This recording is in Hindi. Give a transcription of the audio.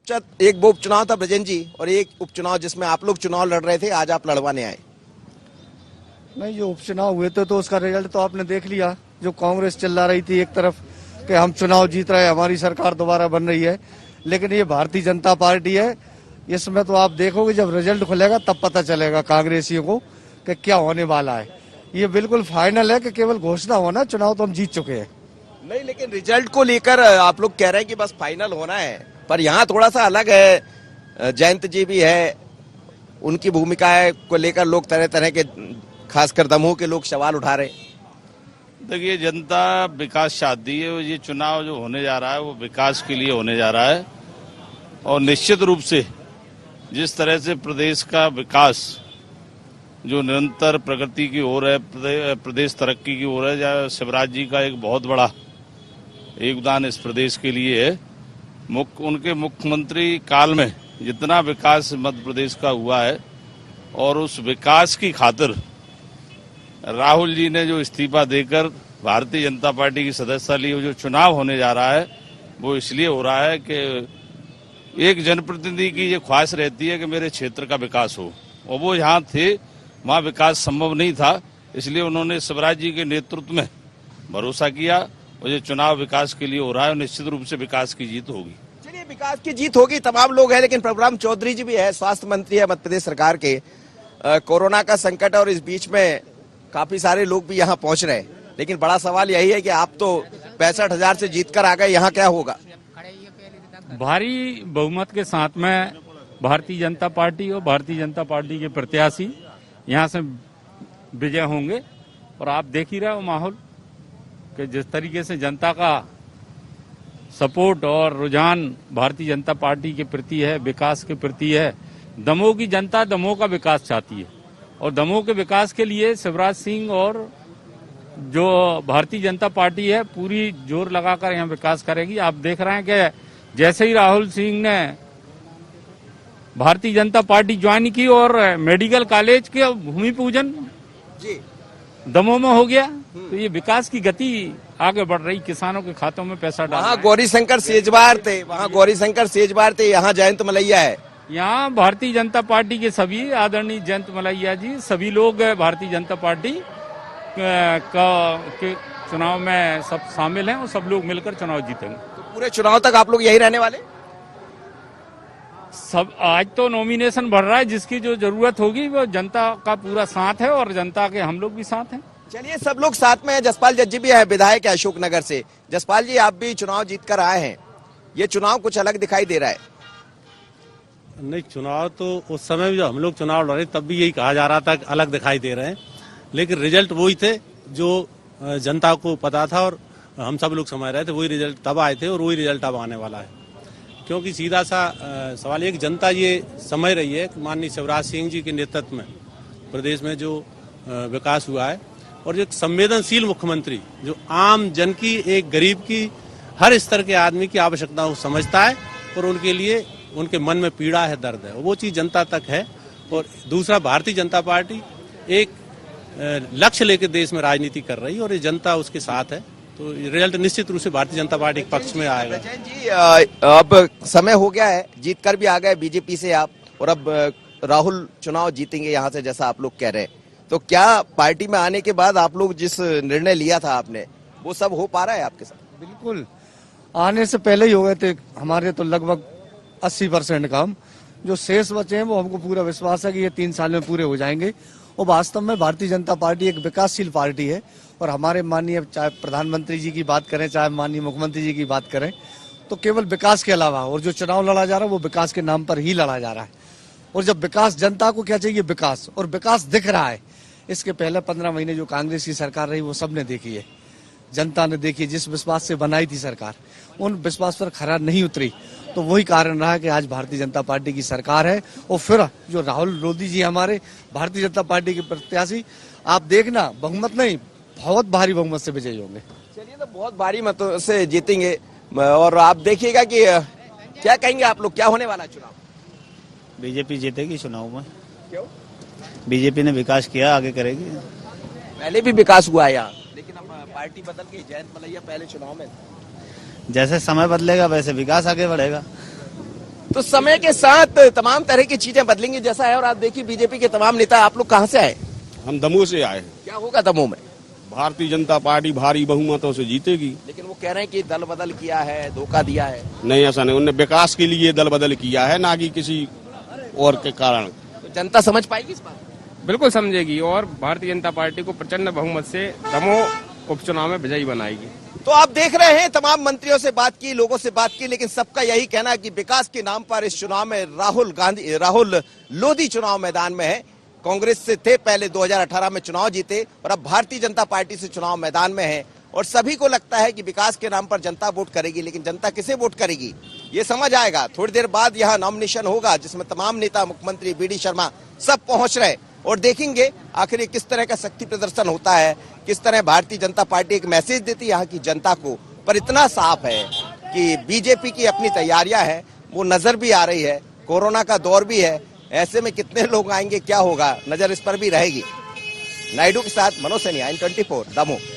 एक वो उपचुनाव था ब्रजेन जी, और एक उपचुनाव जिसमें आप लोग चुनाव लड़ रहे थे, आज आप लड़वाने आए। नहीं, जो उपचुनाव हुए थे तो उसका रिजल्ट तो आपने देख लिया। जो कांग्रेस चिल्ला रही थी एक तरफ कि हम चुनाव जीत रहे हैं, हमारी सरकार दोबारा बन रही है, लेकिन ये भारतीय जनता पार्टी है। इसमें तो आप देखोगे जब रिजल्ट खुलेगा तब पता चलेगा कांग्रेसियों को कि क्या होने वाला है। ये बिल्कुल फाइनल है कि केवल घोषणा होना, चुनाव तो हम जीत चुके हैं। नहीं, लेकिन रिजल्ट को लेकर आप लोग कह रहे हैं कि बस फाइनल होना है, पर यहाँ थोड़ा सा अलग है। जयंत जी भी है, उनकी भूमिका को लेकर लोग तरह तरह के, खासकर दमोह के लोग सवाल उठा रहे। देखिए, जनता विकास चाहती है। ये चुनाव जो होने जा रहा है वो विकास के लिए होने जा रहा है, और निश्चित रूप से जिस तरह से प्रदेश का विकास जो निरंतर प्रगति की ओर है, प्रदेश तरक्की की ओर है, जहाँ शिवराज जी का एक बहुत बड़ा योगदान इस प्रदेश के लिए है। उनके मुख्यमंत्री काल में जितना विकास मध्य प्रदेश का हुआ है, और उस विकास की खातिर राहुल जी ने जो इस्तीफा देकर भारतीय जनता पार्टी की सदस्यता ली, जो चुनाव होने जा रहा है वो इसलिए हो रहा है कि एक जनप्रतिनिधि की ये ख्वाहिश रहती है कि मेरे क्षेत्र का विकास हो, और वो यहाँ थे, वहाँ विकास संभव नहीं था, इसलिए उन्होंने शिवराज जी के नेतृत्व में भरोसा किया, और ये चुनाव विकास के लिए हो रहा है, और निश्चित रूप से विकास की जीत होगी। चलिए, विकास की जीत होगी, तमाम लोग हैं, लेकिन प्रभुराम चौधरी जी भी है, स्वास्थ्य मंत्री है मध्य प्रदेश सरकार के। कोरोना का संकट है और इस बीच में काफी सारे लोग भी यहाँ पहुंच रहे हैं, लेकिन बड़ा सवाल यही है कि आप तो 65,000 से जीत कर आ गए, यहाँ क्या होगा? भारी बहुमत के साथ में भारतीय जनता पार्टी और भारतीय जनता पार्टी के प्रत्याशी यहाँ से विजय होंगे। और आप देख ही रहे हो माहौल कि जिस तरीके से जनता का सपोर्ट और रुझान भारतीय जनता पार्टी के प्रति है, विकास के प्रति है। दमोह की जनता दमोह का विकास चाहती है, और दमोह के विकास के लिए शिवराज सिंह और जो भारतीय जनता पार्टी है पूरी जोर लगाकर यहाँ विकास करेगी। आप देख रहे हैं कि जैसे ही राहुल सिंह ने भारतीय जनता पार्टी ज्वाइन की और मेडिकल कॉलेज के भूमि पूजन जी दमोह में हो गया, तो ये विकास की गति आगे बढ़ रही, किसानों के खातों में पैसा डाल रहा है। गौरीशंकर सेजवार थे, वहाँ गौरीशंकर सेजवार थे, यहाँ जयंत मलैया है। यहाँ भारतीय जनता पार्टी के सभी आदरणीय जयंत मलैया जी, सभी लोग भारतीय जनता पार्टी के चुनाव में सब शामिल हैं, और सब लोग मिलकर चुनाव जीतेंगे। तो पूरे चुनाव तक आप लोग यही रहने वाले? सब आज तो नॉमिनेशन बढ़ रहा है, जिसकी जो जरूरत होगी वो जनता का पूरा साथ है, और जनता के हम लोग भी साथ हैं। चलिए, सब लोग साथ में हैं। जसपाल जज्जी भी है, विधायक है अशोकनगर से। जसपाल जी, आप भी चुनाव जीतकर आए हैं, ये चुनाव कुछ अलग दिखाई दे रहा है? नहीं, चुनाव तो उस समय भी जब हम लोग चुनाव लड़े तब भी यही कहा जा रहा था कि अलग दिखाई दे रहे हैं, लेकिन रिजल्ट वही थे जो जनता को पता था, और हम सब लोग समझ रहे थे। वही रिजल्ट तब आए थे और वही रिजल्ट अब आने वाला है। क्योंकि सीधा सा सवाल ये कि जनता ये समझ रही है कि माननीय शिवराज सिंह जी के नेतृत्व में प्रदेश में जो विकास हुआ है, और जो एक संवेदनशील मुख्यमंत्री जो आम जन की, एक गरीब की, हर स्तर के आदमी की आवश्यकताओं को समझता है, और उनके लिए उनके मन में पीड़ा है, दर्द है, वो चीज़ जनता तक है। और दूसरा, भारतीय जनता पार्टी एक लक्ष्य लेकर देश में राजनीति कर रही है, और ये जनता उसके साथ है, तो रिजल्ट निश्चित रूप से भारतीय जनता पार्टी के पक्ष में आएगा। जी, अब समय हो गया है, जीत कर भी आ गए बीजेपी से आप, और अब राहुल चुनाव जीतेंगे यहाँ से, जैसा आप लोग कह रहे हैं। तो क्या पार्टी में आने के बाद आप लोग जिस निर्णय लिया था आपने, वो सब हो पा रहा है आपके साथ? बिल्कुल, आने से पहले ही हो गए थे हमारे तो लगभग 80% काम। जो शेष बचे हैं वो हमको पूरा विश्वास है कि ये 3 साल में पूरे हो जाएंगे। और वास्तव में भारतीय जनता पार्टी एक विकासशील पार्टी है, और हमारे माननीय, चाहे प्रधानमंत्री जी की बात करें, चाहे माननीय मुख्यमंत्री जी की बात करें, तो केवल विकास के अलावा, और जो चुनाव लड़ा जा रहा है वो विकास के नाम पर ही लड़ा जा रहा है। और जब विकास, जनता को क्या चाहिए? विकास, और विकास दिख रहा है। इसके पहले 15 महीने जो कांग्रेस की सरकार रही वो सबने देखी है, जनता ने देखी। जिस विश्वास से बनाई थी सरकार, उन विश्वास पर खरा नहीं उतरी, तो वही कारण रहा कि आज भारतीय जनता पार्टी की सरकार है। और फिर जो राहुल लोधी जी हमारे भारतीय जनता पार्टी के प्रत्याशी, आप देखना बहुमत नहीं, बहुत भारी बहुमत से विजयी होंगे। चलिए, तो बहुत भारी मतों से जीतेंगे, और आप देखिएगा कि क्या कहेंगे आप लोग, क्या होने वाला चुनाव? बीजेपी जीतेगी चुनाव में। क्यों? बीजेपी ने विकास किया, आगे करेगी। पहले भी विकास हुआ है यहाँ, लेकिन अब पार्टी बदल गई। जयंत मलैया पहले चुनाव में, जैसे समय बदलेगा वैसे विकास आगे बढ़ेगा। तो समय के साथ तमाम तरह की चीजें बदलेंगी जैसा है। और आप देखिए बीजेपी के तमाम नेता, आप लोग कहाँ से आए? हम दमोह से आए हैं। क्या होगा दमोह में? भारतीय जनता पार्टी भारी बहुमतों से जीतेगी। लेकिन वो कह रहे हैं कि दल बदल किया है, धोखा दिया है। नहीं, ऐसा नहीं, उन्होंने विकास के लिए दल बदल किया है, ना कि किसी और के कारण। तो जनता समझ पाएगी इस बात? बिल्कुल समझेगी और भारतीय जनता पार्टी को प्रचंड बहुमत से दमोह उपचुनाव में विजयी बनाएगी। तो आप देख रहे हैं, तमाम मंत्रियों से बात की, लोगों से बात की, लेकिन सबका यही कहना है कि विकास के नाम पर इस चुनाव में राहुल लोधी चुनाव मैदान में है। कांग्रेस से थे पहले, 2018 में चुनाव जीते और अब भारतीय जनता पार्टी से चुनाव मैदान में है। और सभी को लगता है कि विकास के नाम पर जनता वोट करेगी, लेकिन जनता किसे वोट करेगी ये समझ आएगा। थोड़ी देर बाद यहाँ नॉमिनेशन होगा जिसमें तमाम नेता, मुख्यमंत्री BD शर्मा सब पहुंच रहे और देखेंगे आखिर ये किस तरह का शक्ति प्रदर्शन होता है, किस तरह भारतीय जनता पार्टी एक मैसेज देती है यहाँ की जनता को। पर इतना साफ है कि बीजेपी की अपनी तैयारियां हैं, वो नजर भी आ रही है। कोरोना का दौर भी है, ऐसे में कितने लोग आएंगे, क्या होगा, नजर इस पर भी रहेगी। नायडू के साथ मनोज सैनी, IN24 दमोह।